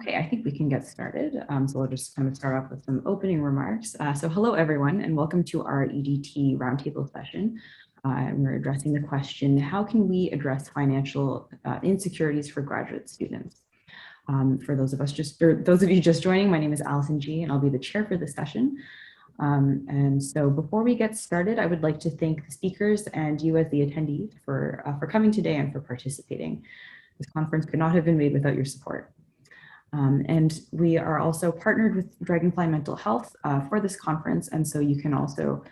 Okay, I think we can get started. So we'll just kind of start off with some opening remarks. So hello, everyone, and welcome to our EDT Roundtable session. We're addressing the question, how can we address financial insecurities for graduate students? For those of you just joining, my name is Alison Jee, and I'll be the chair for this session. And so before we get started, I would like to thank the speakers and you as the attendees for coming today and for participating. This conference could not have been made without your support. And we are also partnered with Dragonfly Mental Health for this conference, and so you can also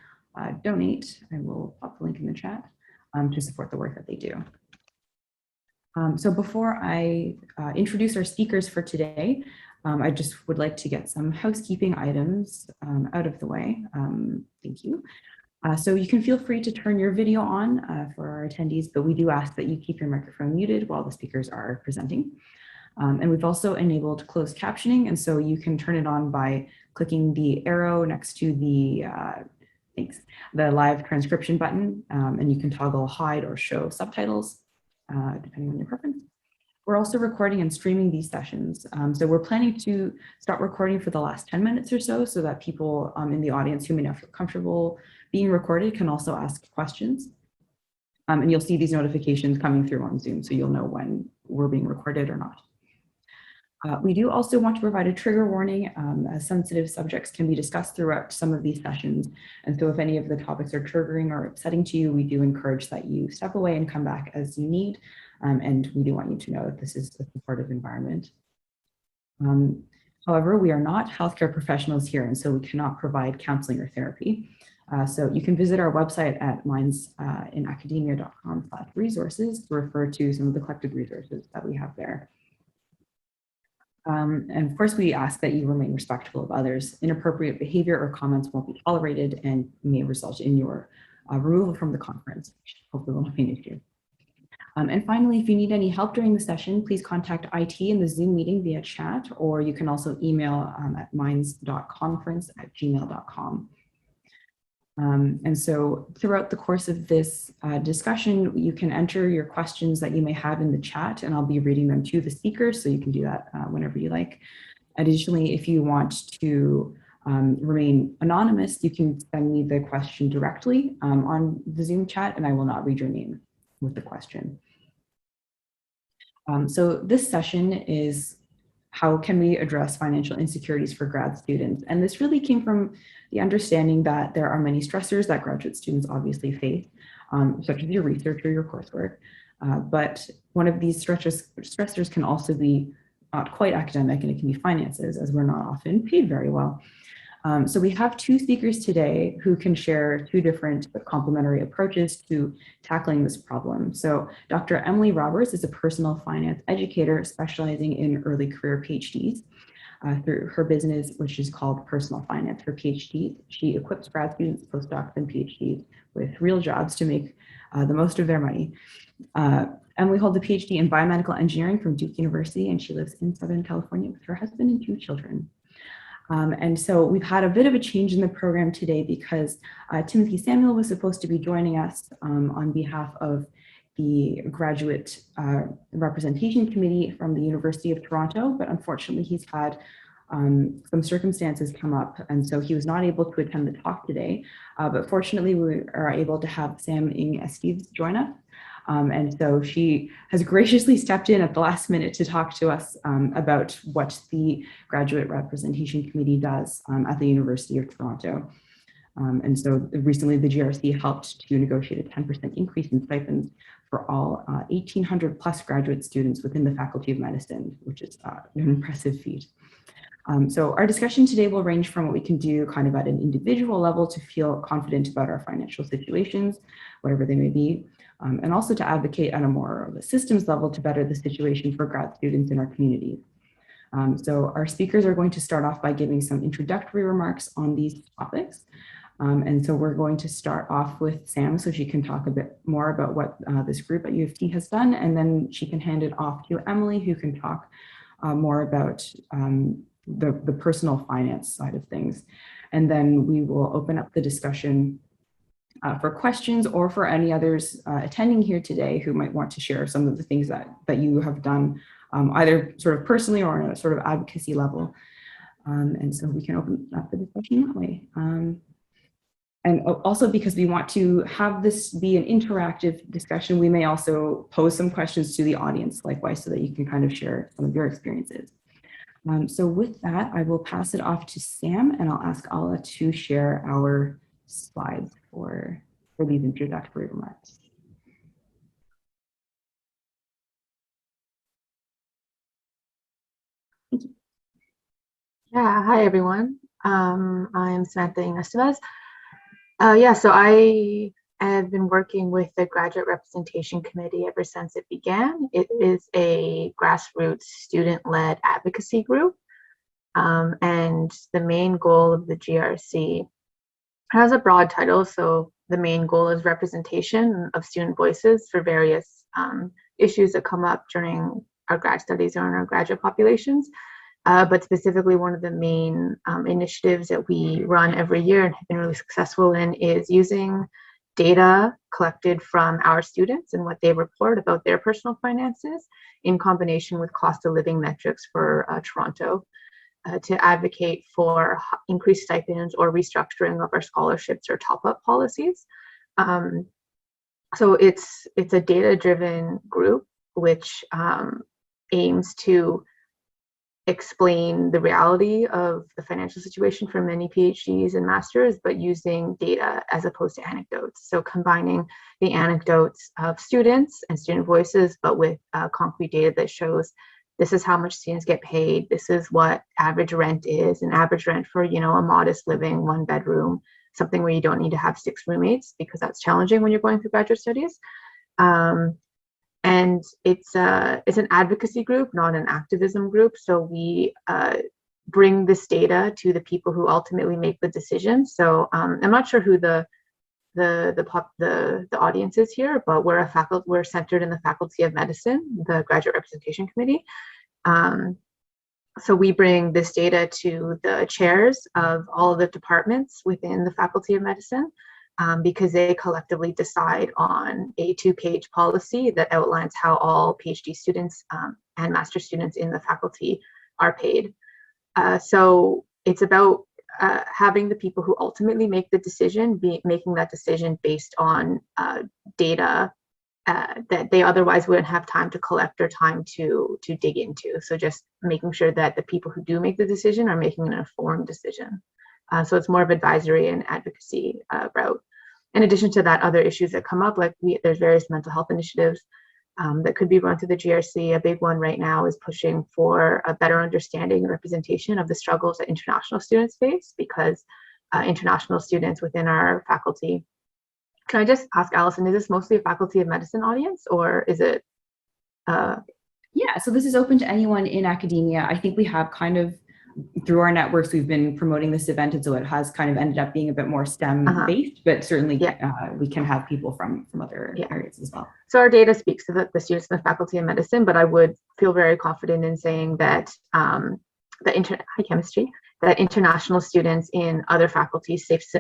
donate. I will pop the link in the chat to support the work that they do. So before I introduce our speakers for today, I just would like to get some housekeeping items out of the way. Thank you. So you can feel free to turn your video on for our attendees, but we do ask that you keep your microphone muted while the speakers are presenting. And we've also enabled closed captioning, and so you can turn it on by clicking the arrow next to the live transcription button, and you can toggle hide or show subtitles, depending on your preference. We're also recording and streaming these sessions. So we're planning to start recording for the last 10 minutes or so that people in the audience who may not feel comfortable being recorded can also ask questions. And you'll see these notifications coming through on Zoom, so you'll know when we're being recorded or not. We do also want to provide a trigger warning, as sensitive subjects can be discussed throughout some of these sessions. And so if any of the topics are triggering or upsetting to you, we do encourage that you step away and come back as you need. And we do want you to know that this is a supportive environment. However, we are not healthcare professionals here, and so we cannot provide counseling or therapy. So you can visit our website at mindsinacademia.com/resources to refer to some of the collected resources that we have there. And of course, we ask that you remain respectful of others. Inappropriate behavior or comments won't be tolerated and may result in your removal from the conference, which hopefully won't be an issue. And finally, if you need any help during the session, please contact IT in the Zoom meeting via chat, or you can also email at minds.conference@gmail.com. And so throughout the course of this discussion, you can enter your questions that you may have in the chat, and I'll be reading them to the speakers, so you can do that whenever you like. Additionally, if you want to remain anonymous, you can send me the question directly on the Zoom chat, and I will not read your name with the question. So this session is how can we address financial insecurities for grad students? And this really came from the understanding that there are many stressors that graduate students obviously face, such as your research or your coursework. But one of these stressors can also be not quite academic, and it can be finances, as we're not often paid very well. So we have two speakers today who can share two different but complementary approaches to tackling this problem. So Dr. Emily Roberts is a personal finance educator specializing in early career PhDs. Through her business, which is called Personal Finance for PhDs, she equips grad students, postdocs, and PhDs with real jobs to make the most of their money. Emily holds a PhD in biomedical engineering from Duke University, and she lives in Southern California with her husband and two children. And so we've had a bit of a change in the program today because Timothy Samuel was supposed to be joining us on behalf of the Graduate Representation Committee from the University of Toronto, but unfortunately he's had some circumstances come up, and so he was not able to attend the talk today. But fortunately, we are able to have Sam Ing Esteves join us. And so she has graciously stepped in at the last minute to talk to us about what the Graduate Representation Committee does at the University of Toronto. And so recently the GRC helped to negotiate a 10% increase in stipends for all 1,800 plus graduate students within the Faculty of Medicine, which is an impressive feat. So our discussion today will range from what we can do kind of at an individual level to feel confident about our financial situations, whatever they may be, and also to advocate at a more of a systems level to better the situation for grad students in our communities. So our speakers are going to start off by giving some introductory remarks on these topics. And so we're going to start off with Sam so she can talk a bit more about what this group at U of T has done, and then she can hand it off to Emily, who can talk more about the personal finance side of things. And then we will open up the discussion for questions or for any others attending here today who might want to share some of the things that you have done either sort of personally or on a sort of advocacy level. And so we can open up the discussion that way. And also because we want to have this be an interactive discussion, we may also pose some questions to the audience likewise so that you can kind of share some of your experiences. So with that, I will pass it off to Sam and I'll ask Ala to share our slides for these introductory remarks. Thank you. Yeah, hi everyone. I'm Samantha Esteves. So I have been working with the Graduate Representation Committee ever since it began. It is a grassroots student-led advocacy group. And the main goal of the GRC has a broad title. So the main goal is representation of student voices for various issues that come up during our grad studies or in our graduate populations. But specifically, one of the main initiatives that we run every year and have been really successful in is using data collected from our students and what they report about their personal finances in combination with cost of living metrics for Toronto to advocate for increased stipends or restructuring of our scholarships or top-up policies. So it's a data-driven group which aims to explain the reality of the financial situation for many PhDs and masters, but using data as opposed to anecdotes. So combining the anecdotes of students and student voices, but with concrete data that shows this is how much students get paid, this is what average rent is, and average rent for, you know, a modest living, 1 bedroom, something where you don't need to have 6 roommates because that's challenging when you're going through graduate studies. And it's an advocacy group, not an activism group. So we bring this data to the people who ultimately make the decisions. So I'm not sure who the audience is here, but we're centered in the Faculty of Medicine, the Graduate Representation Committee. So we bring this data to the chairs of all of the departments within the Faculty of Medicine. Because they collectively decide on a 2-page policy that outlines how all PhD students and master students in the faculty are paid. So it's about having the people who ultimately make the decision, making that decision based on data that they otherwise wouldn't have time to collect or time to dig into. So just making sure that the people who do make the decision are making an informed decision. So it's more of advisory and advocacy route. In addition to that, other issues that come up, like there's various mental health initiatives that could be run through the GRC. A big one right now is pushing for a better understanding and representation of the struggles that international students face, because international students within our faculty. Can I just ask Alison, is this mostly a Faculty of Medicine audience, or is it? Yeah, so this is open to anyone in academia. I think we have kind of, through our networks, we've been promoting this event, and so it has kind of ended up being a bit more STEM based, but certainly we can have people from other areas as well. So our data speaks to the students in the Faculty of Medicine, but I would feel very confident in saying that that international students in other faculties face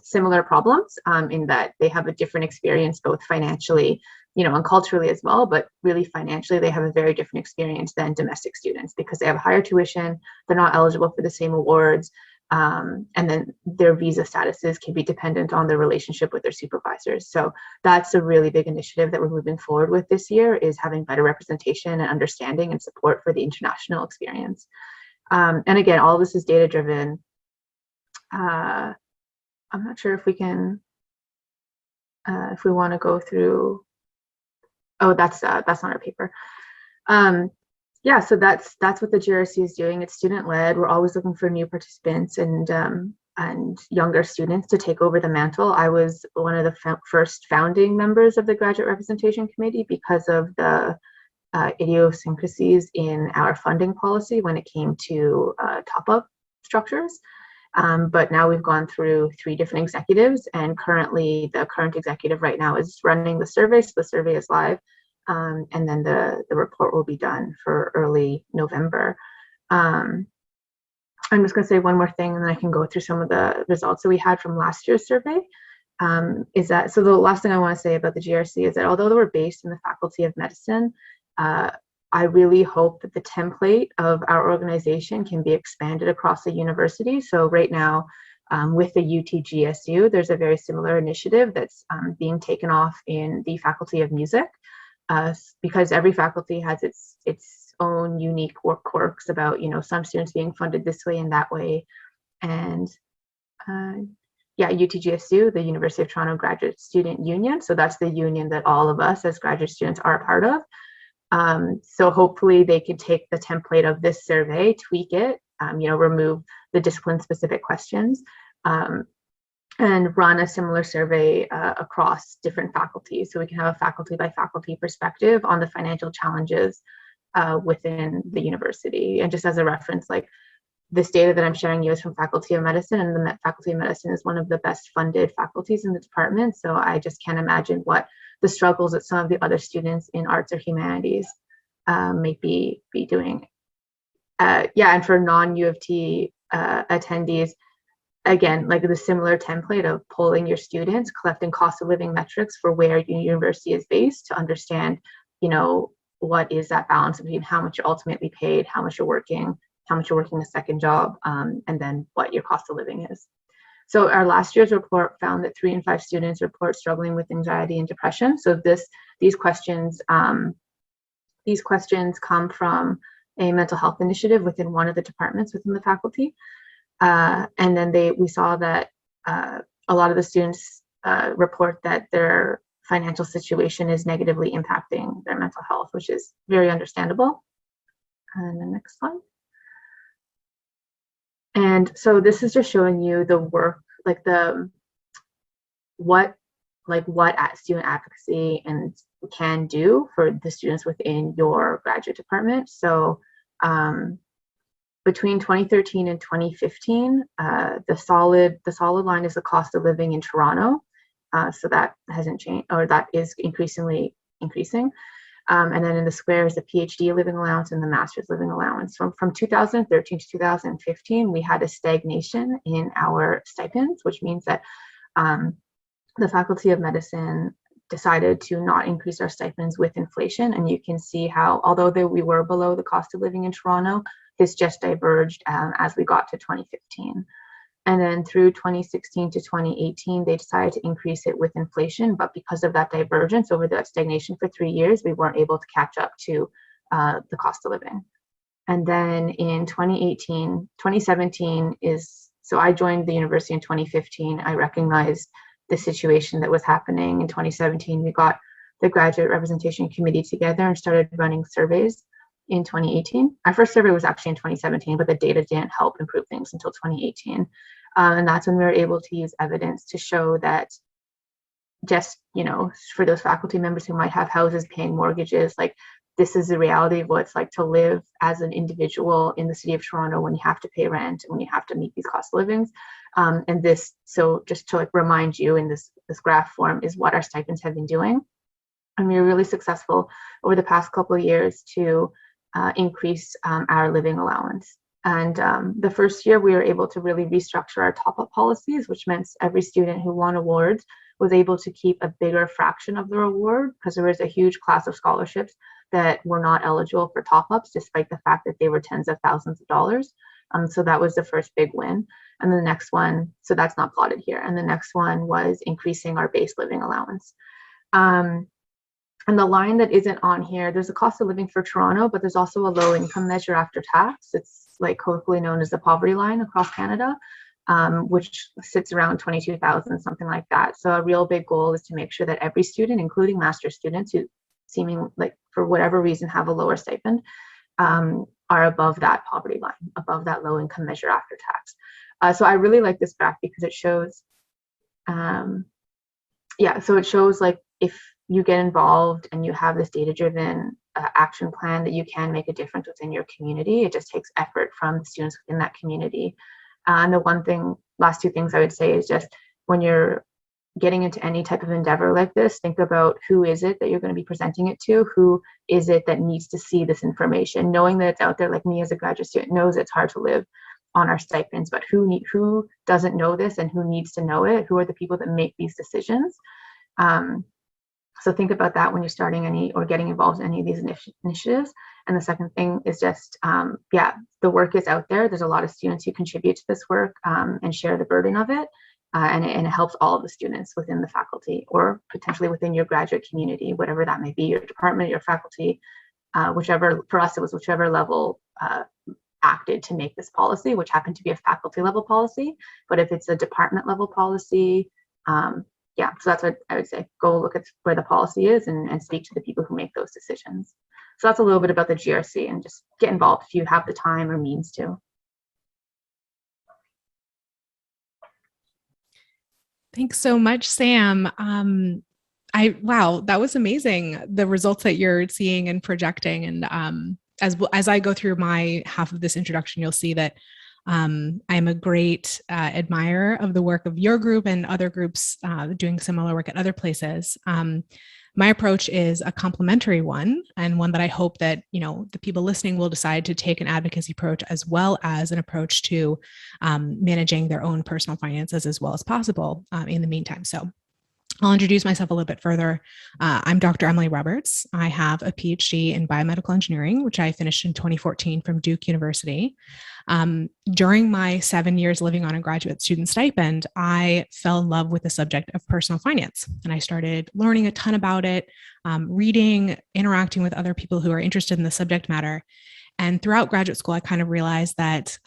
similar problems in that they have a different experience, both financially, you know, and culturally as well, but really financially, they have a very different experience than domestic students because they have higher tuition, they're not eligible for the same awards, and then their visa statuses can be dependent on their relationship with their supervisors. So that's a really big initiative that we're moving forward with this year, is having better representation and understanding and support for the international experience. And again, all of this is data driven. I'm not sure if we can, if we want to go through. Oh, that's not our paper. Yeah, so that's what the GRC is doing. It's student led. We're always looking for new participants and younger students to take over the mantle. I was one of the first founding members of the Graduate Representation Committee because of the idiosyncrasies in our funding policy when it came to top-up structures. But now we've gone through 3 different executives, and currently the current executive right now is running the survey, so the survey is live, and then the report will be done for early November. I'm just going to say one more thing, and then I can go through some of the results that we had from last year's survey. So the last thing I want to say about the GRC is that although we're based in the Faculty of Medicine, I really hope that the template of our organization can be expanded across the university. So right now, with the UTGSU, there's a very similar initiative that's being taken off in the Faculty of Music, because every faculty has its own unique quirks about, some students being funded this way and that way. And yeah, UTGSU, the University of Toronto Graduate Student Union. So that's the union that all of us as graduate students are a part of. So hopefully they can take the template of this survey, tweak it, remove the discipline-specific questions, and run a similar survey across different faculties. So we can have a faculty by faculty perspective on the financial challenges within the university. And just as a reference, like this data that I'm sharing you is from Faculty of Medicine, and the Faculty of Medicine is one of the best funded faculties in the department. So I just can't imagine what the struggles that some of the other students in arts or humanities may be doing. Yeah, and for non-U of T attendees, again, like the similar template of polling your students, collecting cost of living metrics for where your university is based to understand, what is that balance between how much you're ultimately paid, how much you're working a second job, and then what your cost of living is. So our last year's report found that 3 in 5 students report struggling with anxiety and depression. So these questions come from a mental health initiative within one of the departments within the faculty. And then we saw that a lot of the students report that their financial situation is negatively impacting their mental health, which is very understandable. And the next slide. And so this is just showing you the work, like what student advocacy and can do for the students within your graduate department. So between 2013 and 2015, the solid line is the cost of living in Toronto. So that hasn't changed, or that is increasingly increasing. And then in the square is the PhD living allowance and the master's living allowance. From 2013 to 2015, we had a stagnation in our stipends, which means that the Faculty of Medicine decided to not increase our stipends with inflation. And you can see how, although we were below the cost of living in Toronto, this just diverged as we got to 2015. And then through 2016 to 2018, they decided to increase it with inflation. But because of that divergence over that stagnation for 3 years, we weren't able to catch up to the cost of living. And then in 2017 so I joined the university in 2015. I recognized the situation that was happening. In 2017, we got the graduate representation committee together and started running surveys in 2018. Our first survey was actually in 2017, but the data didn't help improve things until 2018. And that's when we were able to use evidence to show that just, for those faculty members who might have houses paying mortgages, like this is the reality of what it's like to live as an individual in the city of Toronto when you have to pay rent, when you have to meet these cost of livings. And this, so just to remind you in this graph form is what our stipends have been doing. And we were really successful over the past couple of years to increase our living allowance. And the first year we were able to really restructure our top-up policies, which meant every student who won awards was able to keep a bigger fraction of their award, because there was a huge class of scholarships that were not eligible for top-ups, despite the fact that they were tens of thousands of dollars. So that was the first big win. And the next one, so that's not plotted here. And the next one was increasing our base living allowance. And the line that isn't on here, there's a cost of living for Toronto, but there's also a low income measure after tax. It's like colloquially known as the poverty line across Canada, which sits around 22,000, something like that. So a real big goal is to make sure that every student, including master's students who seeming like for whatever reason have a lower stipend, are above that poverty line, above that low income measure after tax. So I really like this graph because it shows, so it shows like if you get involved and you have this data-driven action plan that you can make a difference within your community. It just takes effort from the students within that community. And the last two things I would say is just when you're getting into any type of endeavor like this, think about who is it that you're going to be presenting it to, who is it that needs to see this information, knowing that it's out there. Like me as a graduate student knows it's hard to live on our stipends, but who doesn't know this and who needs to know it? Who are the people that make these decisions? So think about that when you're starting any or getting involved in any of these initiatives. And the second thing is just, the work is out there. There's a lot of students who contribute to this work and share the burden of it. And it helps all of the students within the faculty or potentially within your graduate community, whatever that may be, your department, your faculty, whichever, for us, it was whichever level acted to make this policy, which happened to be a faculty level policy. But if it's a department level policy, so that's what I would say. Go look at where the policy is and speak to the people who make those decisions. So that's a little bit about the GRC, and just get involved if you have the time or means to. Thanks so much, Sam. Wow, that was amazing. The results that you're seeing and projecting. And as I go through my half of this introduction, you'll see that I'm a great admirer of the work of your group and other groups doing similar work at other places. My approach is a complementary one, and one that I hope that, the people listening will decide to take an advocacy approach as well as an approach to managing their own personal finances as well as possible in the meantime. So I'll introduce myself a little bit further. I'm Dr. Emily Roberts. I have a PhD in biomedical engineering, which I finished in 2014 from Duke University. During my 7 years living on a graduate student stipend, I fell in love with the subject of personal finance. And I started learning a ton about it, reading, interacting with other people who are interested in the subject matter. And throughout graduate school, I kind of realized that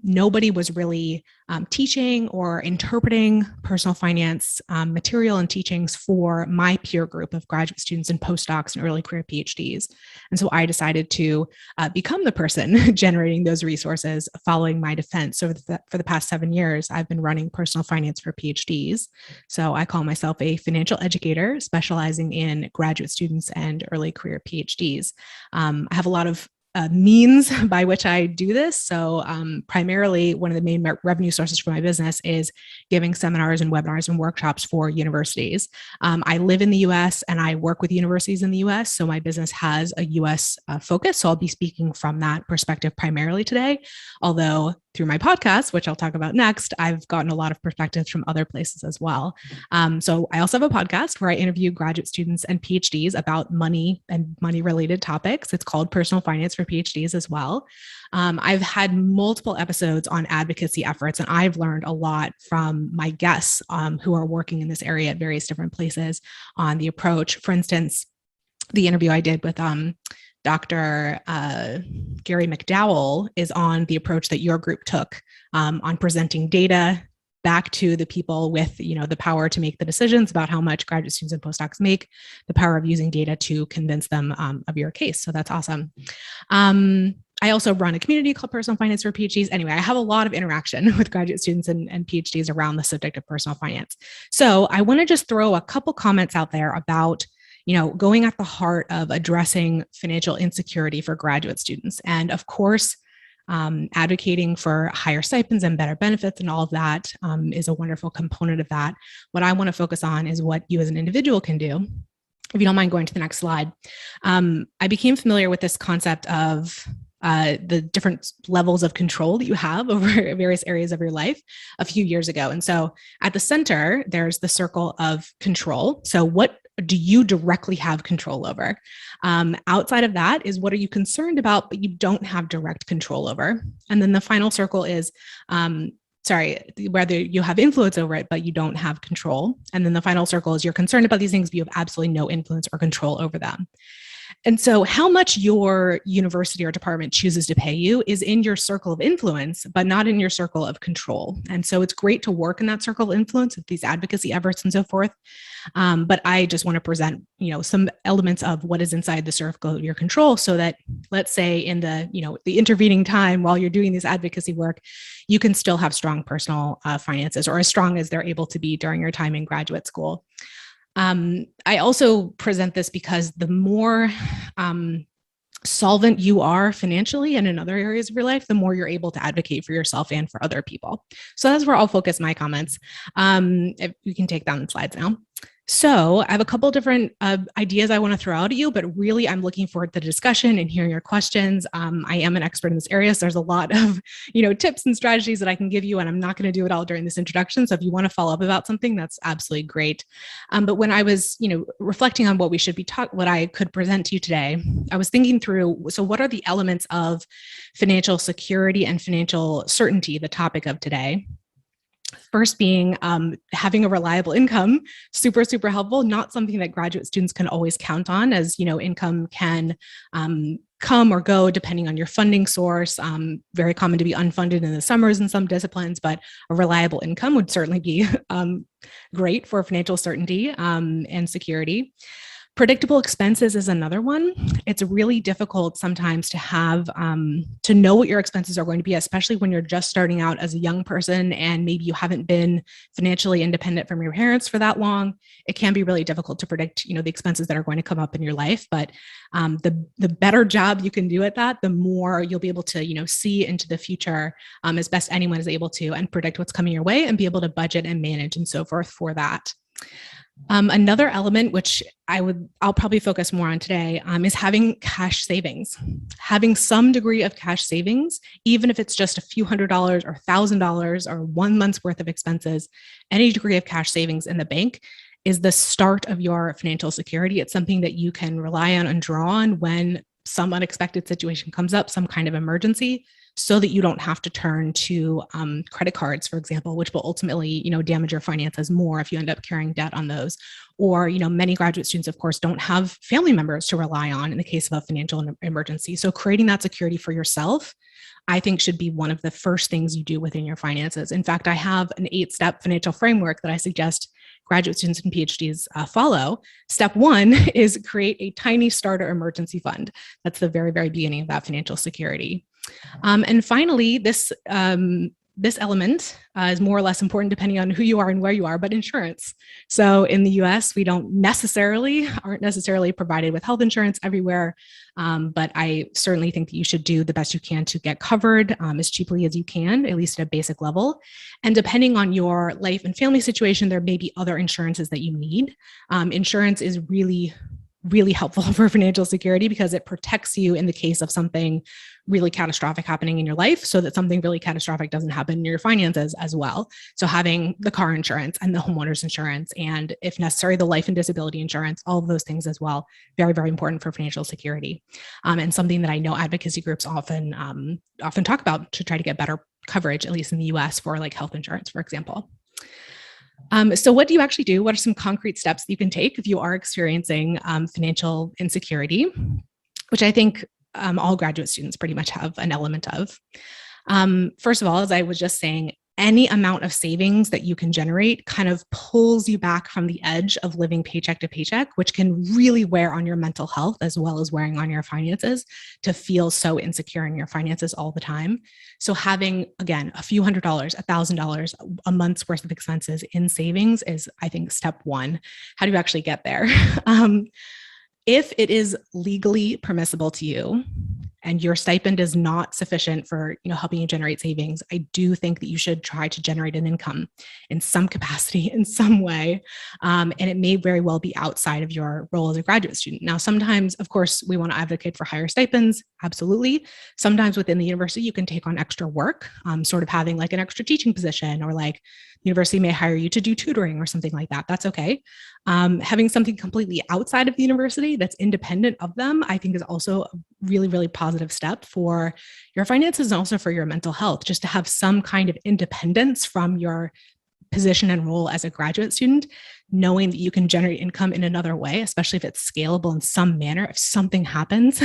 nobody was really teaching or interpreting personal finance material and teachings for my peer group of graduate students and postdocs and early career PhDs. And so I decided to become the person generating those resources following my defense. So for the past 7 years, I've been running personal finance for PhDs. So I call myself a financial educator specializing in graduate students and early career PhDs. I have a lot of means by which I do this. So primarily, one of the main revenue sources for my business is giving seminars and webinars and workshops for universities. I live in the US and I work with universities in the US. So my business has a US focus. So I'll be speaking from that perspective primarily today. Although through my podcast, which I'll talk about next, I've gotten a lot of perspectives from other places as well. So I also have a podcast where I interview graduate students and PhDs about money and money-related topics. It's called Personal Finance for PhDs as well. I've had multiple episodes on advocacy efforts, and I've learned a lot from my guests who are working in this area at various different places on the approach. For instance, the interview I did with Dr. Gary McDowell is on the approach that your group took on presenting data back to the people with, the power to make the decisions about how much graduate students and postdocs make, the power of using data to convince them of your case. So that's awesome. I also run a community called Personal Finance for PhDs. Anyway, I have a lot of interaction with graduate students and PhDs around the subject of personal finance. So I want to just throw a couple comments out there about going at the heart of addressing financial insecurity for graduate students. And of course, advocating for higher stipends and better benefits and all of that is a wonderful component of that. What I want to focus on is what you as an individual can do. If you don't mind going to the next slide. I became familiar with this concept of the different levels of control that you have over various areas of your life a few years ago. And so at the center, there's the circle of control. So what do you directly have control over? Outside of that is what are you concerned about, but you don't have direct control over? And then the final circle is, whether you have influence over it, but you don't have control. And then the final circle is you're concerned about these things, but you have absolutely no influence or control over them. And so how much your university or department chooses to pay you is in your circle of influence, but not in your circle of control. And so it's great to work in that circle of influence with these advocacy efforts and so forth. But I just want to present, some elements of what is inside the circle of your control so that, let's say in the intervening time while you're doing this advocacy work, you can still have strong personal finances, or as strong as they're able to be during your time in graduate school. I also present this because the more solvent you are financially and in other areas of your life, the more you're able to advocate for yourself and for other people. So that's where I'll focus my comments. If you can take down the slides now. So I have a couple different ideas I want to throw out at you, but really I'm looking forward to the discussion and hearing your questions. I am an expert in this area, so there's a lot of tips and strategies that I can give you, and I'm not going to do it all during this introduction. So if you want to follow up about something, that's absolutely great. But when I was reflecting on what we should be what I could present to you today, I was thinking through, so what are the elements of financial security and financial certainty, the topic of today? First being having a reliable income, super, super helpful, not something that graduate students can always count on, as income can come or go depending on your funding source. Very common to be unfunded in the summers in some disciplines, but a reliable income would certainly be great for financial certainty and security. Predictable expenses is another one. It's really difficult sometimes to have, to know what your expenses are going to be, especially when you're just starting out as a young person and maybe you haven't been financially independent from your parents for that long. It can be really difficult to predict, the expenses that are going to come up in your life. But the better job you can do at that, the more you'll be able to, see into the future as best anyone is able to, and predict what's coming your way and be able to budget and manage and so forth for that. Another element, which I'll probably focus more on today, is having cash savings. Having some degree of cash savings, even if it's just a few $100s or $1,000 or 1 month's worth of expenses, any degree of cash savings in the bank is the start of your financial security. It's something that you can rely on and draw on when some unexpected situation comes up, some kind of emergency, so that you don't have to turn to credit cards, for example, which will ultimately, damage your finances more if you end up carrying debt on those. Or, many graduate students, of course, don't have family members to rely on in the case of a financial emergency. So creating that security for yourself, I think, should be one of the first things you do within your finances. In fact, I have an 8-step financial framework that I suggest graduate students and PhDs follow. Step 1 is create a tiny starter emergency fund. That's the very, very beginning of that financial security. And finally, this element is more or less important depending on who you are and where you are, but insurance. So in the US, we aren't necessarily provided with health insurance everywhere, but I certainly think that you should do the best you can to get covered as cheaply as you can, at least at a basic level. And depending on your life and family situation, there may be other insurances that you need. Insurance is really helpful for financial security because it protects you in the case of something really catastrophic happening in your life, so that something really catastrophic doesn't happen in your finances as well. So having the car insurance and the homeowner's insurance, and if necessary, the life and disability insurance, all of those things as well, very, very important for financial security. And something that I know advocacy groups often talk about to try to get better coverage, at least in the US, for like health insurance, for example. So what do you actually do? What are some concrete steps that you can take if you are experiencing financial insecurity, which I think all graduate students pretty much have an element of? First of all, as I was just saying, any amount of savings that you can generate kind of pulls you back from the edge of living paycheck to paycheck, which can really wear on your mental health as well as wearing on your finances, to feel so insecure in your finances all the time. So having, again, a few $100s, $1,000, a month's worth of expenses in savings is, I think, step 1. How do you actually get there? If it is legally permissible to you, and your stipend is not sufficient for, helping you generate savings, I do think that you should try to generate an income in some capacity, in some way. And it may very well be outside of your role as a graduate student. Now, sometimes, of course, we want to advocate for higher stipends. Absolutely. Sometimes within the university, you can take on extra work, sort of having like an extra teaching position, or like the university may hire you to do tutoring or something like that. That's okay. Having something completely outside of the university that's independent of them, I think, is also a really, really positive step for your finances and also for your mental health, just to have some kind of independence from your position and role as a graduate student, knowing that you can generate income in another way, especially if it's scalable in some manner. If something happens,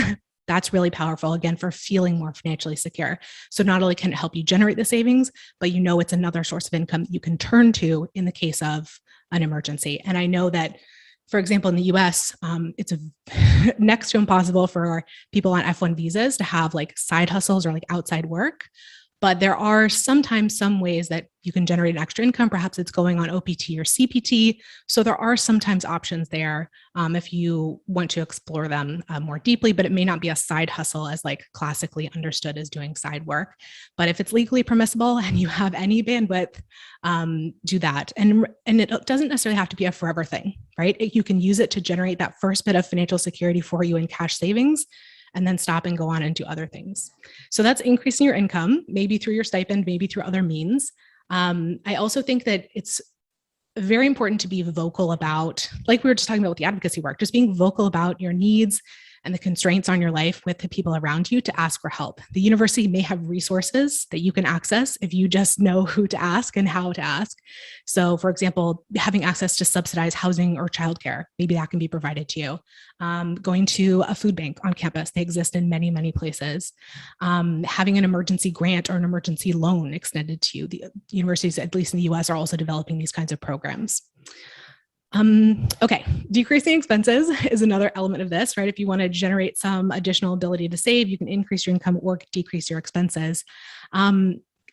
that's really powerful, again, for feeling more financially secure. So not only can it help you generate the savings, but it's another source of income that you can turn to in the case of an emergency. And I know that, for example, in the US, it's next to impossible for people on F1 visas to have like side hustles or like outside work. But there are sometimes some ways that you can generate an extra income. Perhaps it's going on OPT or CPT. So there are sometimes options there if you want to explore them more deeply, but it may not be a side hustle as like classically understood as doing side work. But if it's legally permissible and you have any bandwidth, do that. And it doesn't necessarily have to be a forever thing. right? You can use it to generate that first bit of financial security for you in cash savings, and then stop and go on and do other things. So that's increasing your income, maybe through your stipend, maybe through other means. I also think that it's very important to be vocal about, like we were just talking about with the advocacy work, just being vocal about your needs and the constraints on your life with the people around you to ask for help. The university may have resources that you can access if you just know who to ask and how to ask. So for example, having access to subsidized housing or childcare, maybe that can be provided to you. Going to a food bank on campus, they exist in many, many places. Having an emergency grant or an emergency loan extended to you. The universities, at least in the US, are also developing these kinds of programs. Okay, decreasing expenses is another element of this, right? If you want to generate some additional ability to save, you can increase your income or decrease your expenses.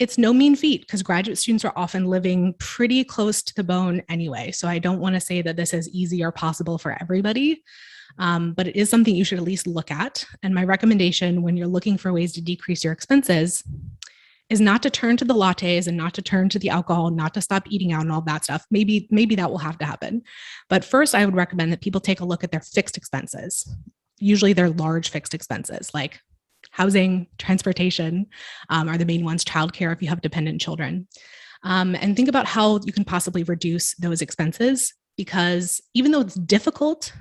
It's no mean feat because graduate students are often living pretty close to the bone anyway. So I don't want to say that this is easy or possible for everybody, but it is something you should at least look at. And my recommendation when you're looking for ways to decrease your expenses is not to turn to the lattes and not to turn to the alcohol, not to stop eating out and all that stuff. Maybe that will have to happen. But first, I would recommend that people take a look at their fixed expenses. Usually they're large fixed expenses like housing, transportation are the main ones, childcare if you have dependent children. And think about how you can possibly reduce those expenses, because even though it's difficult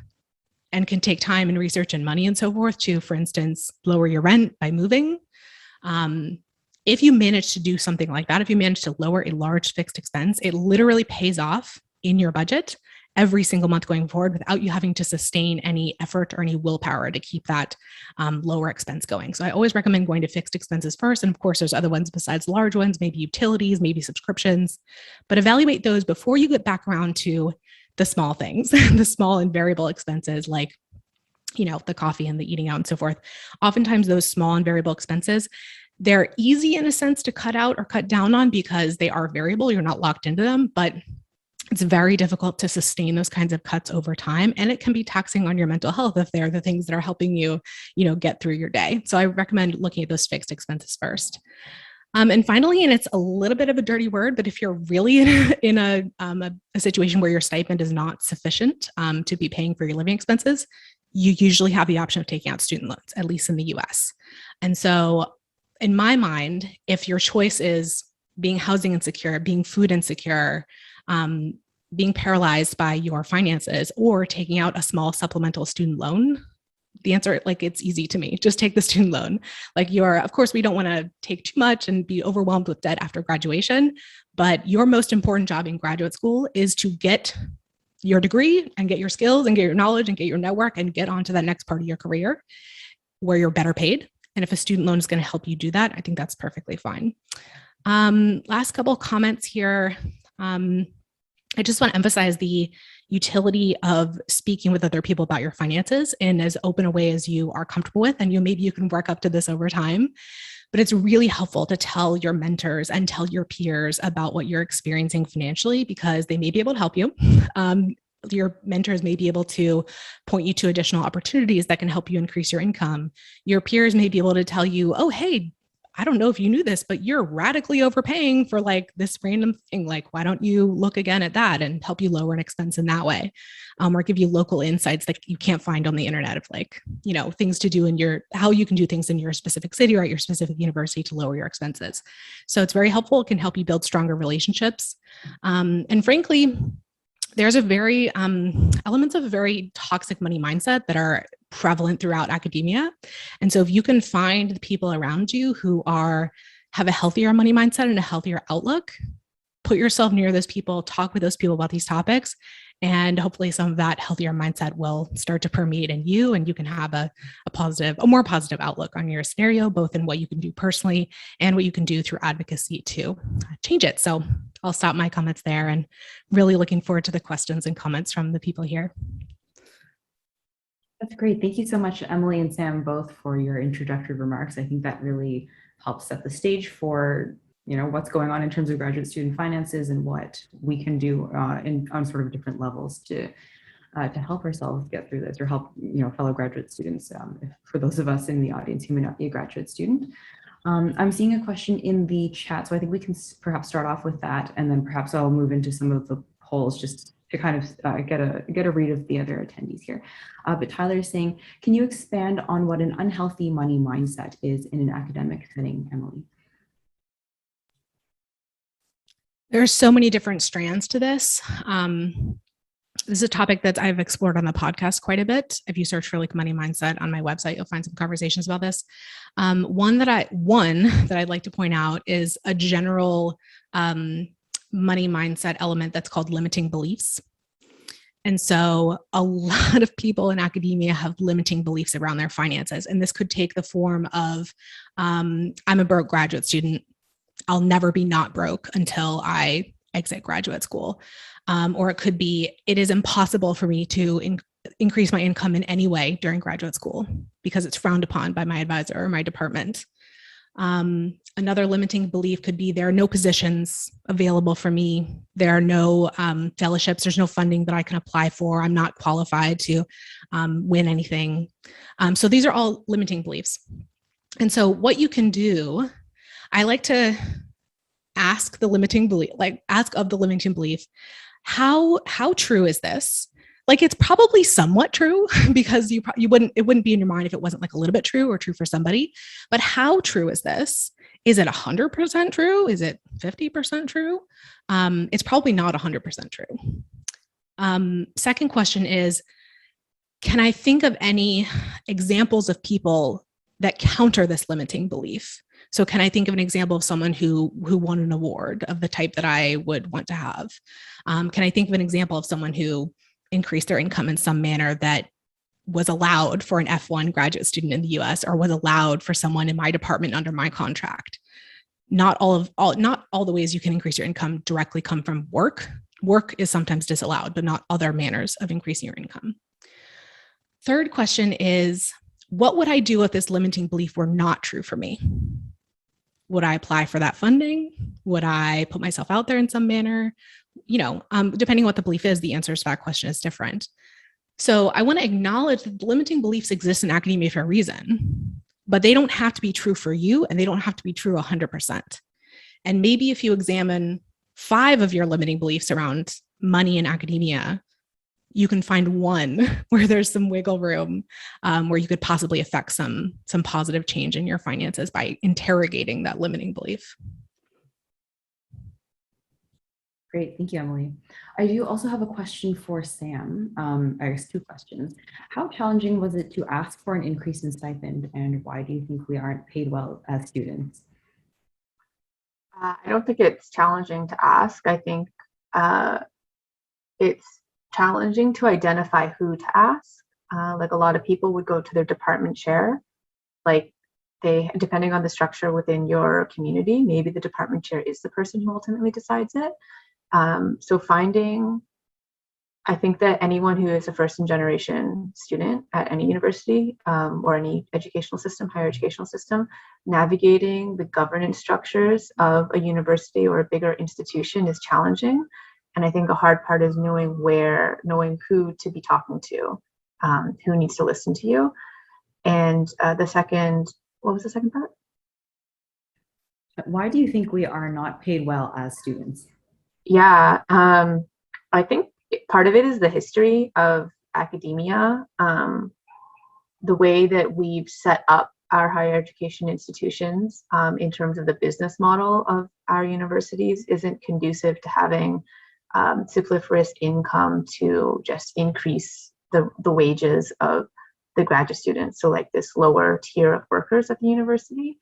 and can take time and research and money and so forth to, for instance, lower your rent by moving, if you manage to do something like that, if you manage to lower a large fixed expense, it literally pays off in your budget every single month going forward without you having to sustain any effort or any willpower to keep that lower expense going. So I always recommend going to fixed expenses first. And of course, there's other ones besides large ones, maybe utilities, maybe subscriptions, but evaluate those before you get back around to the small things, the small and variable expenses like the coffee and the eating out and so forth. Oftentimes those small and variable expenses, they're easy in a sense to cut out or cut down on because they are variable. You're not locked into them, but it's very difficult to sustain those kinds of cuts over time. And it can be taxing on your mental health if they're the things that are helping you, get through your day. So I recommend looking at those fixed expenses first. And finally, and it's a little bit of a dirty word, but if you're really in a situation where your stipend is not sufficient to be paying for your living expenses, you usually have the option of taking out student loans, at least in the US. And so in my mind, if your choice is being housing insecure, being food insecure, being paralyzed by your finances, or taking out a small supplemental student loan, the answer, it's easy to me. Just take the student loan. Of course, we don't want to take too much and be overwhelmed with debt after graduation, but your most important job in graduate school is to get your degree and get your skills and get your knowledge and get your network and get onto that next part of your career where you're better paid. And if a student loan is going to help you do that, I think that's perfectly fine. Last couple comments here. I just want to emphasize the utility of speaking with other people about your finances in as open a way as you are comfortable with. And maybe you can work up to this over time, but it's really helpful to tell your mentors and tell your peers about what you're experiencing financially, because they may be able to help you. Your mentors may be able to point you to additional opportunities that can help you increase your income. Your peers may be able to tell you, oh, hey, I don't know if you knew this, but you're radically overpaying for this random thing. Why don't you look again at that and help you lower an expense in that way? Or give you local insights that you can't find on the internet of things to do how you can do things in your specific city or at your specific university to lower your expenses. So it's very helpful. It can help you build stronger relationships. And frankly, there's elements of a very toxic money mindset that are prevalent throughout academia. And so if you can find the people around you who have a healthier money mindset and a healthier outlook, put yourself near those people, talk with those people about these topics, and hopefully some of that healthier mindset will start to permeate in you, and you can have a more positive outlook on your scenario, both in what you can do personally and what you can do through advocacy to change it. So I'll stop my comments there, and really looking forward to the questions and comments from the people here. That's great. Thank you so much, Emily and Sam, both for your introductory remarks. I think that really helps set the stage for what's going on in terms of graduate student finances and what we can do on sort of different levels to help ourselves get through this, or help fellow graduate students. For those of us in the audience who may not be a graduate student, I'm seeing a question in the chat, so I think we can perhaps start off with that, and then perhaps I'll move into some of the polls just to kind of get a read of the other attendees here. But Tyler is saying, can you expand on what an unhealthy money mindset is in an academic setting, Emily? There are so many different strands to this. This is a topic that I've explored on the podcast quite a bit. If you search for like money mindset on my website, you'll find some conversations about this. One that I'd like to point out is a general money mindset element that's called limiting beliefs. And so a lot of people in academia have limiting beliefs around their finances. And this could take the form of, I'm a broke graduate student. I'll never be not broke until I exit graduate school. Or it could be, it is impossible for me to increase my income in any way during graduate school because it's frowned upon by my advisor or my department. Another limiting belief could be there are no positions available for me. There are no fellowships. There's no funding that I can apply for. I'm not qualified to win anything. So these are all limiting beliefs. And so what you can do, I like to ask the limiting belief, ask of the limiting belief, how true is this? Like, it's probably somewhat true because it wouldn't be in your mind if it wasn't like a little bit true or true for somebody, but how true is this? Is it 100% true? Is it 50% true? It's probably not 100% true. Second question is, can I think of any examples of people that counter this limiting belief? So can I think of an example of someone who won an award of the type that I would want to have? Can I think of an example of someone who increased their income in some manner that was allowed for an F1 graduate student in the US or was allowed for someone in my department under my contract? Not all the ways you can increase your income directly come from work. Work is sometimes disallowed, but not other manners of increasing your income. Third question is, what would I do if this limiting belief were not true for me? Would I apply for that funding? Would I put myself out there in some manner? Depending on what the belief is, the answer to that question is different. So I want to acknowledge that limiting beliefs exist in academia for a reason, but they don't have to be true for you and they don't have to be true 100%. And maybe if you examine 5 of your limiting beliefs around money in academia, you can find one where there's some wiggle room, where you could possibly affect some positive change in your finances by interrogating that limiting belief. Great, thank you, Emily. I do also have a question for Sam. I guess 2 questions. How challenging was it to ask for an increase in stipend, and why do you think we aren't paid well as students? I don't think it's challenging to ask. I think it's challenging to identify who to ask. Like, a lot of people would go to their department chair. Like, depending on the structure within your community, maybe the department chair is the person who ultimately decides it. So I think that anyone who is a first-generation student at any university or any educational system, higher educational system, navigating the governance structures of a university or a bigger institution is challenging. And I think a hard part is knowing who to be talking to, who needs to listen to you. And what was the second part? Why do you think we are not paid well as students? Yeah, I think part of it is the history of academia. The way that we've set up our higher education institutions in terms of the business model of our universities isn't conducive to having superfluous income to just increase the wages of the graduate students. So like this lower tier of workers at the university.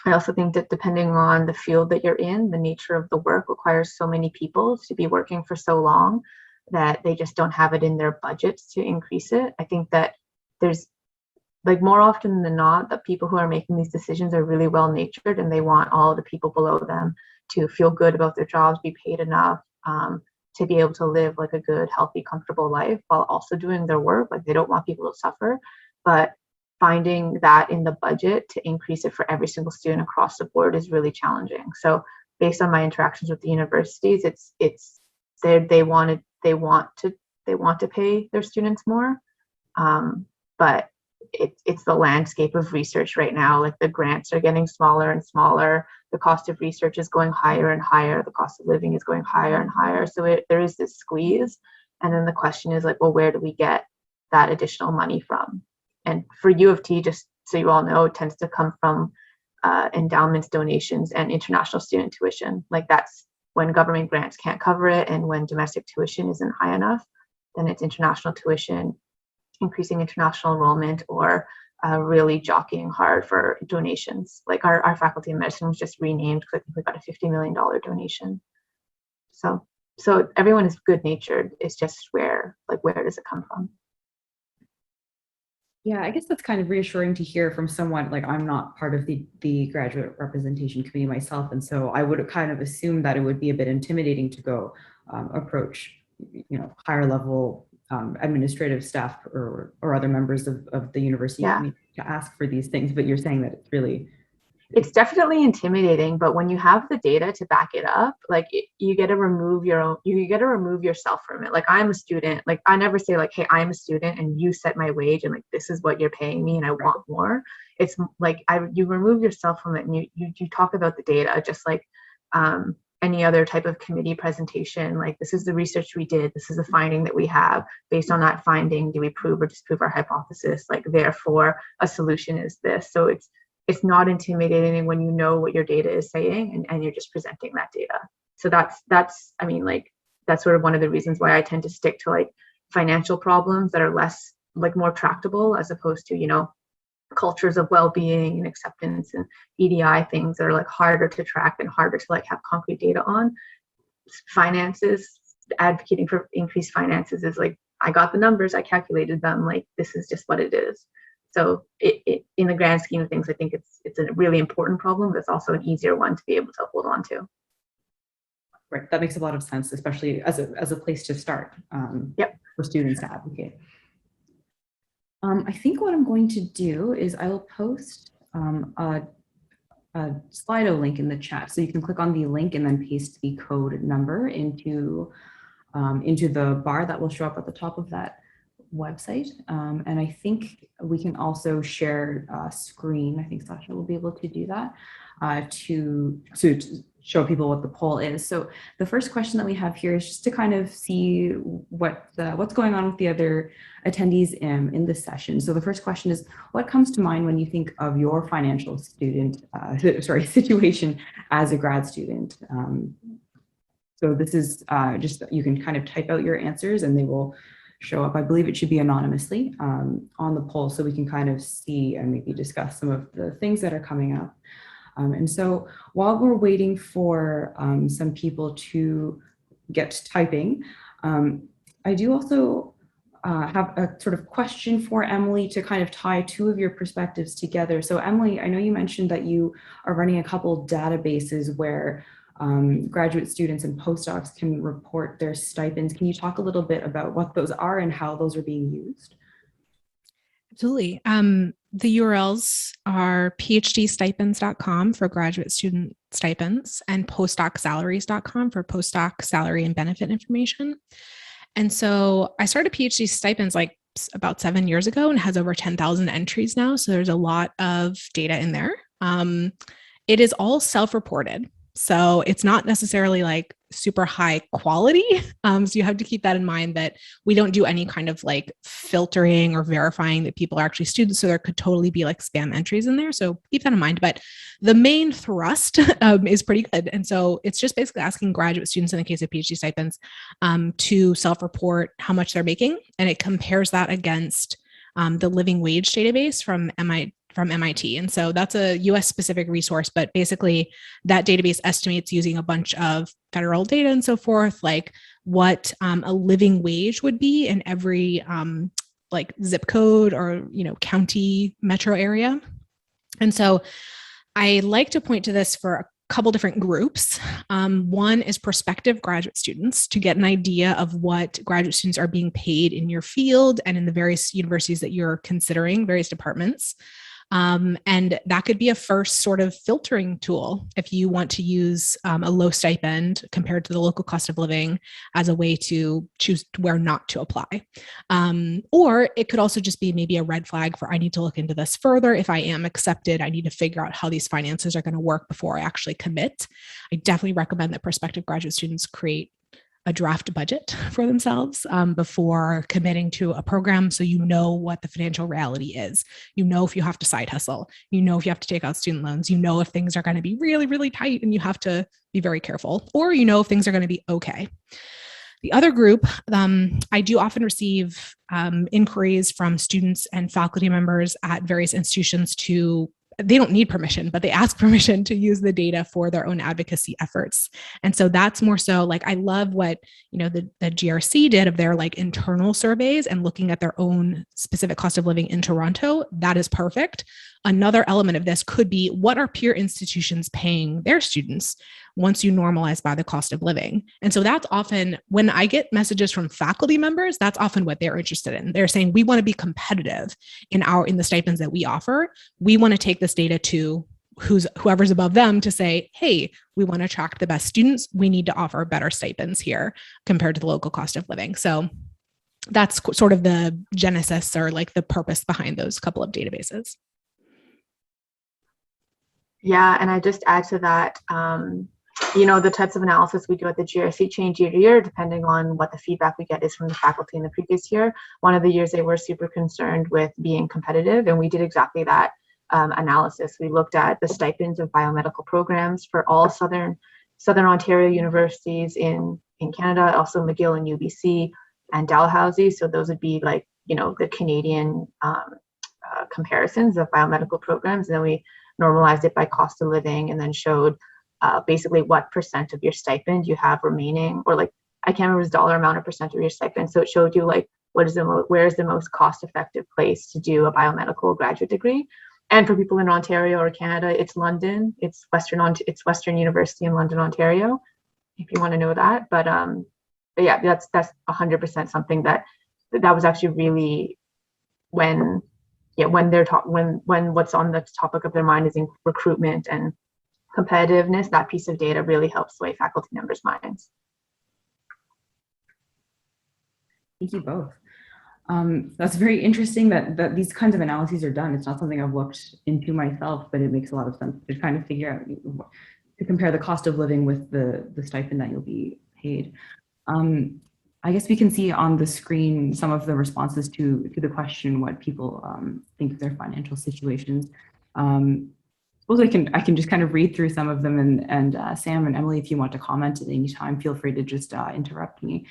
I also think that depending on the field that you're in, the nature of the work requires so many people to be working for so long that they just don't have it in their budgets to increase it. I think that there's, like, more often than not, the people who are making these decisions are really well-natured and they want all the people below them to feel good about their jobs, be paid enough, to be able to live like a good, healthy, comfortable life while also doing their work. Like, they don't want people to suffer, but finding that in the budget to increase it for every single student across the board is really challenging. So based on my interactions with the universities, they want to pay their students more, but it's the landscape of research right now. Like the grants are getting smaller and smaller. The cost of research is going higher and higher. The cost of living is going higher and higher. So there is this squeeze. And then the question is like, well, where do we get that additional money from? And for U of T, just so you all know, it tends to come from endowments, donations, and international student tuition. Like that's when government grants can't cover it, and when domestic tuition isn't high enough, then it's international tuition, increasing international enrollment, or really jockeying hard for donations. Like our faculty of medicine was just renamed because I think we got a $50 million donation. So everyone is good natured. It's just where does it come from? Yeah, I guess that's kind of reassuring to hear from someone. Like, I'm not part of the graduate representation committee myself, and so I would kind of assume that it would be a bit intimidating to go approach, higher level administrative staff or other members of the university community to ask for these things. But you're saying that it's definitely intimidating, but when you have the data to back it up, like you get to remove yourself from it. Like I'm a student, like I never say like, hey, I'm a student and you set my wage and like, this is what you're paying me and I want more. It's like, you remove yourself from it and you talk about the data, just like any other type of committee presentation. Like, this is the research we did. This is the finding that we have. Based on that finding, do we prove or disprove our hypothesis? Like, therefore a solution is this. So it's not intimidating when you know what your data is saying and you're just presenting that data. So that's sort of one of the reasons why I tend to stick to like financial problems that are less, like more tractable, as opposed to, cultures of well-being and acceptance and EDI things that are like harder to track and harder to like have concrete data on. Finances, advocating for increased finances is like, I got the numbers, I calculated them, like this is just what it is. So it in the grand scheme of things, I think it's a really important problem, but it's also an easier one to be able to hold on to. Right, that makes a lot of sense, especially as a place to start for students to advocate. I think what I'm going to do is I will post a Slido link in the chat, so you can click on the link and then paste the code number into the bar that will show up at the top of that website. And I think we can also share a screen. I think Sasha will be able to do that to show people what the poll is. So the first question that we have here is just to kind of see what's going on with the other attendees in this session. So the first question is, what comes to mind when you think of your financial situation as a grad student? So this is just, you can kind of type out your answers and they will show up. I believe it should be anonymously on the poll, so we can kind of see and maybe discuss some of the things that are coming up. And so while we're waiting for some people to get typing, I do also have a sort of question for Emily to kind of tie two of your perspectives together. So Emily, I know you mentioned that you are running a couple databases where graduate students and postdocs can report their stipends. Can you talk a little bit about what those are and how those are being used? Absolutely. The URLs are phdstipenscom for graduate student stipends and postdocsalaries.com for postdoc salary and benefit information. And so I started PhD stipends like about 7 years ago and has over 10,000 entries now. So there's a lot of data in there. It is all self-reported. So it's not necessarily like super high quality. So you have to keep that in mind, that we don't do any kind of like filtering or verifying that people are actually students. So there could totally be like spam entries in there. So keep that in mind. But the main thrust is pretty good. And so it's just basically asking graduate students, in the case of PhD stipends, to self-report how much they're making. And it compares that against the living wage database from MIT. And so that's a US specific resource, but basically that database estimates using a bunch of federal data and so forth, like what a living wage would be in every like zip code or, county metro area. And so I like to point to this for a couple different groups. One is prospective graduate students, to get an idea of what graduate students are being paid in your field and in the various universities that you're considering, various departments. And that could be a first sort of filtering tool if you want to use a low stipend compared to the local cost of living as a way to choose where not to apply. Or it could also just be maybe a red flag for, I need to look into this further. If I am accepted, I need to figure out how these finances are going to work before I actually commit. I definitely recommend that prospective graduate students create a draft budget for themselves before committing to a program, so you know what the financial reality is. You know if you have to side hustle, you know if you have to take out student loans, you know if things are going to be really, really tight and you have to be very careful, or you know if things are going to be okay. The other group, I do often receive inquiries from students and faculty members at various institutions they don't need permission, but they ask permission to use the data for their own advocacy efforts. And so that's more so like, I love what, the GRC did of their like internal surveys and looking at their own specific cost of living in Toronto. That is perfect. Another element of this could be, what are peer institutions paying their students once you normalize by the cost of living? And so that's often, when I get messages from faculty members, that's often what they're interested in. They're saying, we want to be competitive in the stipends that we offer. We want to take this data to whoever's above them to say, hey, we want to attract the best students. We need to offer better stipends here compared to the local cost of living. So that's sort of the genesis, or like the purpose behind those couple of databases. Yeah, and I just add to that, the types of analysis we do at the GRC change year to year, depending on what the feedback we get is from the faculty in the previous year. One of the years they were super concerned with being competitive, and we did exactly that analysis. We looked at the stipends of biomedical programs for all Southern Ontario universities in Canada, also McGill and UBC and Dalhousie. So those would be like, the Canadian comparisons of biomedical programs. And then we normalized it by cost of living, and then showed basically what percent of your stipend you have remaining, or like, I can't remember his dollar amount or percent of your stipend. So it showed you like, where is the most cost effective place to do a biomedical graduate degree. And for people in Ontario or Canada, it's London, it's Western University in London, Ontario, if you want to know that. But yeah, that's 100% something that was actually really when what's on the topic of their mind is in recruitment and competitiveness. That piece of data really helps sway faculty members' minds. Thank you both. That's very interesting that these kinds of analyses are done. It's not something I've looked into myself, but it makes a lot of sense to kind of figure out, to compare the cost of living with the stipend that you'll be paid. I guess we can see on the screen some of the responses to the question, what people think of their financial situations. Suppose I can just kind of read through some of them, and Sam and Emily, if you want to comment at any time, feel free to just interrupt me.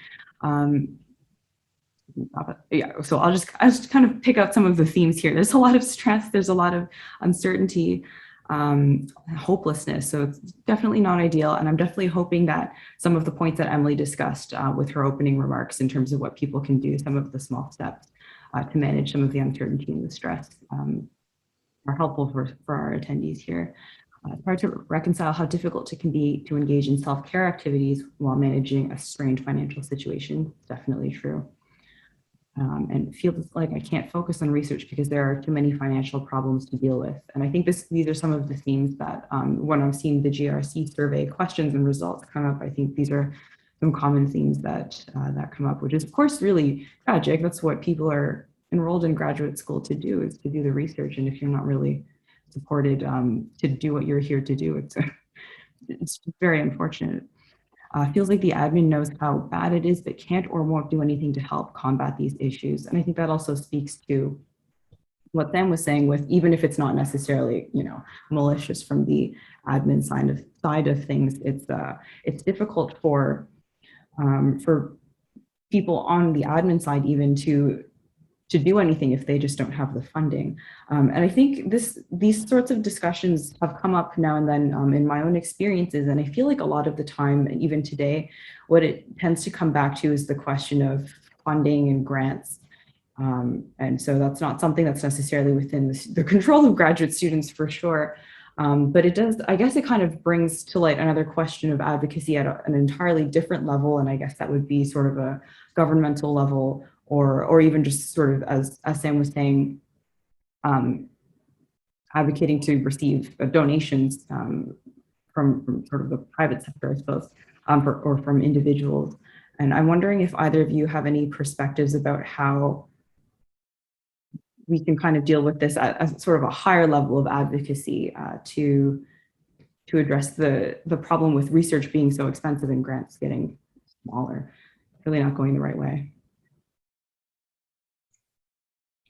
Yeah, so I'll just kind of pick out some of the themes here. There's a lot of stress, there's a lot of uncertainty, hopelessness. So it's definitely not ideal. And I'm definitely hoping that some of the points that Emily discussed with her opening remarks in terms of what people can do, some of the small steps to manage some of the uncertainty and the stress are helpful for our attendees here. It's hard to reconcile how difficult it can be to engage in self-care activities while managing a strained financial situation. It's definitely true. And it feels like I can't focus on research because there are too many financial problems to deal with. And I think these are some of the themes that when I'm seeing the GRC survey questions and results come up, I think these are some common themes that come up, which is of course really tragic. That's what people are enrolled in graduate school to do, is to do the research. And if you're not really supported to do what you're here to do, it's very unfortunate. Feels like the admin knows how bad it is, but can't or won't do anything to help combat these issues. And I think that also speaks to what Sam was saying with, even if it's not necessarily, malicious from the admin side of things, it's difficult for people on the admin side even to do anything if they just don't have the funding. And I think these sorts of discussions have come up now and then in my own experiences. And I feel like a lot of the time, and even today, what it tends to come back to is the question of funding and grants. And so that's not something that's necessarily within the control of graduate students for sure. But it does, I guess it kind of brings to light another question of advocacy at an entirely different level. And I guess that would be sort of a governmental level, or even just sort of, as Sam was saying, advocating to receive donations from sort of the private sector, I suppose, or from individuals. And I'm wondering if either of you have any perspectives about how we can kind of deal with this at sort of a higher level of advocacy to address the problem with research being so expensive and grants getting smaller, really not going the right way.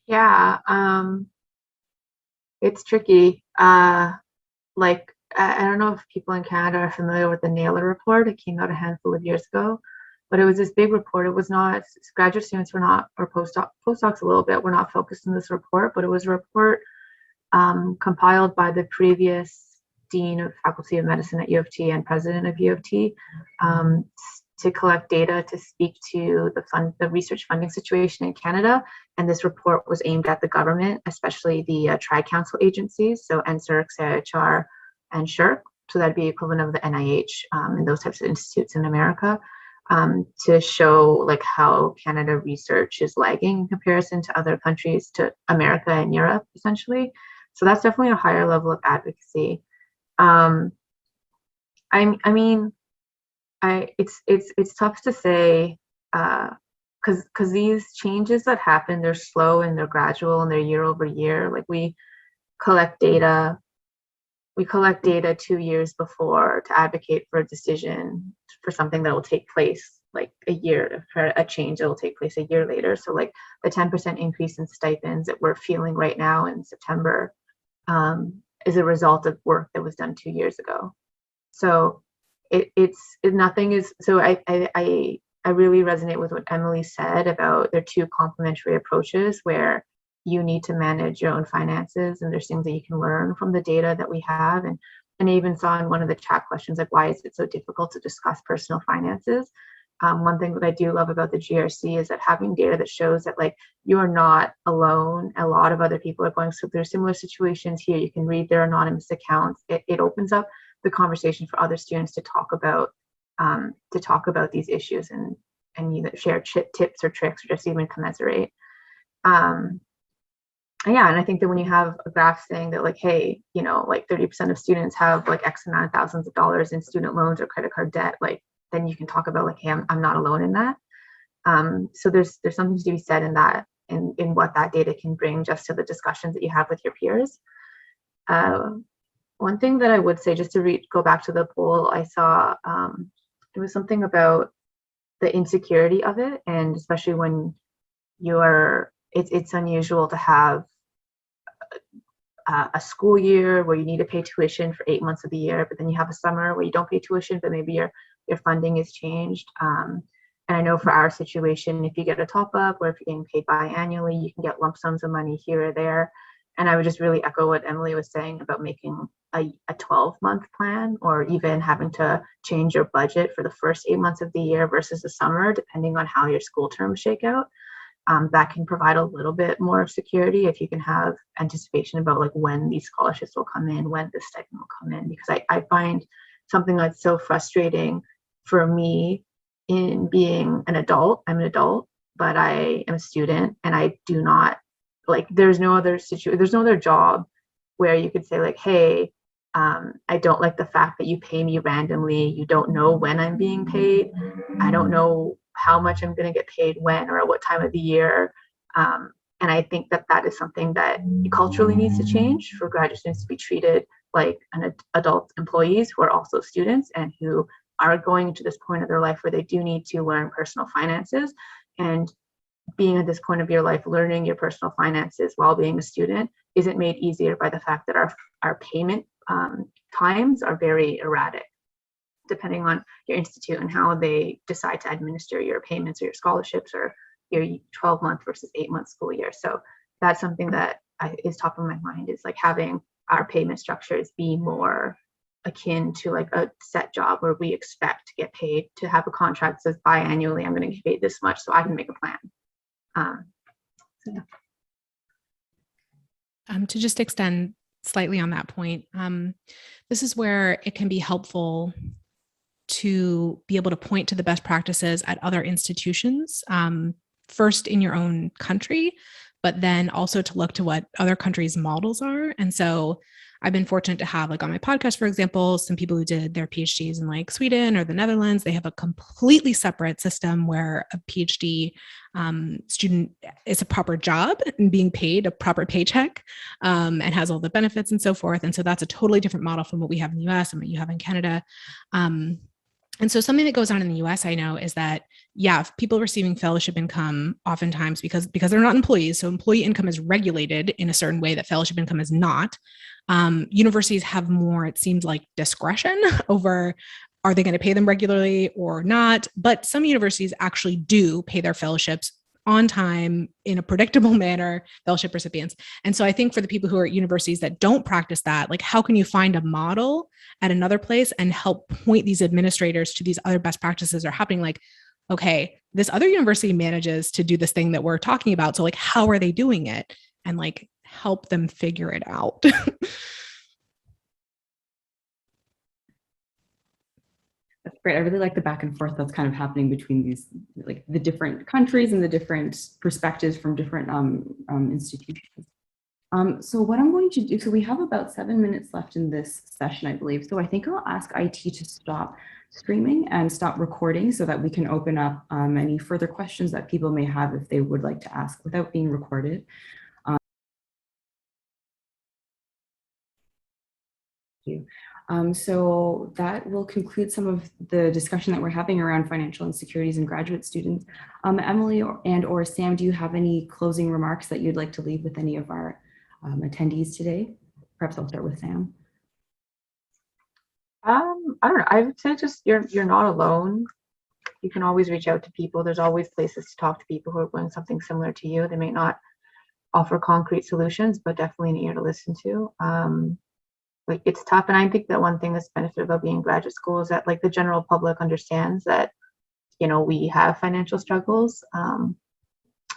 Yeah, it's tricky. Like, I don't know if people in Canada are familiar with the Naylor report. It came out a handful of years ago, but it was this big report. It was not, graduate students were not, or postdocs a little bit, were not focused in this report, but it was a report compiled by the previous Dean of Faculty of Medicine at U of T and President of U of T to collect data to speak to the research funding situation in Canada. And this report was aimed at the government, especially the tri-council agencies, so NSERC, CIHR, and SSHRC. So that'd be equivalent of the NIH and those types of institutes in America, to show like how Canada research is lagging in comparison to other countries, to America and Europe, essentially. So that's definitely a higher level of advocacy. It's tough to say because these changes that happen, they're slow and they're gradual and they're year over year. Like we collect data 2 years before to advocate for a decision for something that will take place like a year, for a change that will take place a year later. So like the 10% increase in stipends that we're feeling right now in September is a result of work that was done 2 years ago. So nothing is, so I really resonate with what Emily said about their two complementary approaches where you need to manage your own finances and there's things that you can learn from the data that we have. And I even saw in one of the chat questions, like, why is it so difficult to discuss personal finances? One thing that I do love about the GRC is that having data that shows that like you are not alone. A lot of other people are going through similar situations here. You can read their anonymous accounts. It opens up the conversation for other students to talk about these issues and either share tips or tricks or just even commiserate. Yeah, and I think that when you have a graph saying that like, hey, you know, like 30% of students have like X amount of thousands of dollars in student loans or credit card debt, like then you can talk about like, hey, I'm not alone in that. So there's something to be said in that, in what that data can bring just to the discussions that you have with your peers. One thing that I would say, just to go back to the poll, I saw it was something about the insecurity of it, and especially when it's unusual to have a school year where you need to pay tuition for 8 months of the year, but then you have a summer where you don't pay tuition, but maybe your funding is changed. And I know for our situation, if you get a top up or if you're getting paid biannually, you can get lump sums of money here or there. And I would just really echo what Emily was saying about making a 12-month plan, or even having to change your budget for the first 8 months of the year versus the summer, depending on how your school terms shake out. That can provide a little bit more security if you can have anticipation about like when these scholarships will come in, when this stipend will come in, because I find something that's so frustrating for me in being an adult. I'm an adult, but I am a student, and I do not like, there's no other job where you could say like, hey, I don't like the fact that you pay me randomly. You don't know when I'm being paid. I don't know how much I'm going to get paid when or at what time of the year. And I think that is something that culturally needs to change for graduate students to be treated like an adult employees who are also students and who are going to this point of their life where they do need to learn personal finances. And being at this point of your life, learning your personal finances while being a student isn't made easier by the fact that our payment times are very erratic, depending on your institute and how they decide to administer your payments or your scholarships or your 12-month versus 8-month school year. So that's something that is top of my mind, is like having our payment structures be more akin to like a set job where we expect to get paid, to have a contract that says biannually I'm going to get paid this much so I can make a plan. So yeah. To just extend slightly on that point, this is where it can be helpful to be able to point to the best practices at other institutions, first in your own country, but then also to look to what other countries' models are. And so I've been fortunate to have, like on my podcast, for example, some people who did their PhDs in like Sweden or the Netherlands. They have a completely separate system where a PhD student is a proper job and being paid a proper paycheck, and has all the benefits and so forth. And so that's a totally different model from what we have in the US and what you have in Canada. And so something that goes on in the US, I know, is that, yeah, people receiving fellowship income oftentimes because they're not employees. So employee income is regulated in a certain way that fellowship income is not. Universities have more, it seems like, discretion over, are they going to pay them regularly or not? But some universities actually do pay their fellowships on time in a predictable manner, fellowship recipients. And so I think for the people who are at universities that don't practice that, like, how can you find a model at another place and help point these administrators to these other best practices are happening? Like, okay, this other university manages to do this thing that we're talking about. So like, how are they doing it? And like, help them figure it out. That's great. I really like the back and forth that's kind of happening between these, like the different countries and the different perspectives from different institutions. So what I'm going to do, so we have about 7 minutes left in this session, I believe. So I think I'll ask IT to stop streaming and stop recording so that we can open up any further questions that people may have if they would like to ask without being recorded. Thank you. So that will conclude some of the discussion that we're having around financial insecurities in graduate students. Emily or Sam, do you have any closing remarks that you'd like to leave with any of our attendees today? Perhaps I'll start with Sam. I don't know. I would say just you're not alone. You can always reach out to people. There's always places to talk to people who are doing something similar to you. They may not offer concrete solutions, but definitely an ear to listen to. Like, it's tough, and I think that one thing that's benefited about being in graduate school is that, like, the general public understands that, you know, we have financial struggles.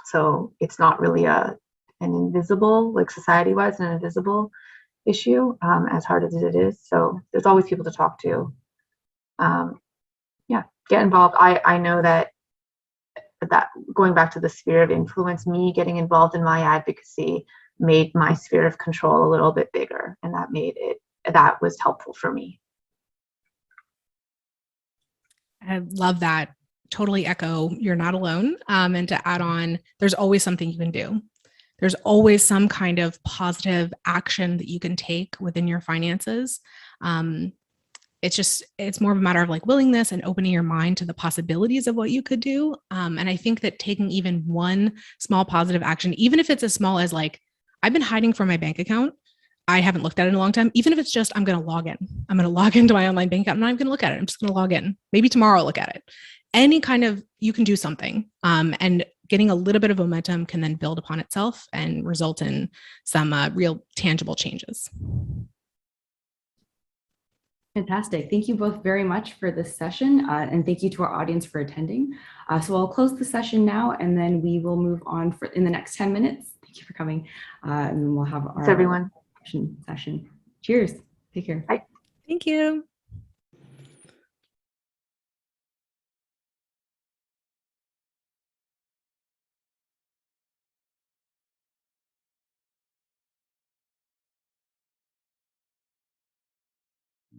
So it's not really an invisible, like society-wise, an invisible issue, as hard as it is. So there's always people to talk to. Yeah, get involved. I know that going back to the sphere of influence, me getting involved in my advocacy made my sphere of control a little bit bigger, and that was helpful for me. I love that. Totally echo, you're not alone. And to add on, there's always something you can do. There's always some kind of positive action that you can take within your finances. It's more of a matter of like willingness and opening your mind to the possibilities of what you could do. And I think that taking even one small positive action, even if it's as small as like, I've been hiding from my bank account, I haven't looked at it in a long time. Even if it's just, I'm going to log in. I'm going to log into my online bank account. I'm not even going to look at it. I'm just going to log in. Maybe tomorrow I'll look at it. Any kind of, you can do something. And getting a little bit of momentum can then build upon itself and result in some real tangible changes. Fantastic. Thank you both very much for this session, and thank you to our audience for attending. So I'll close the session now, and then we will move on in the next 10 minutes. Thank you for coming. And then we'll have our everyone session. Cheers. Take care. Bye. Thank you.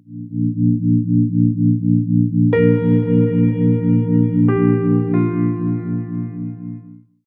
Thank you.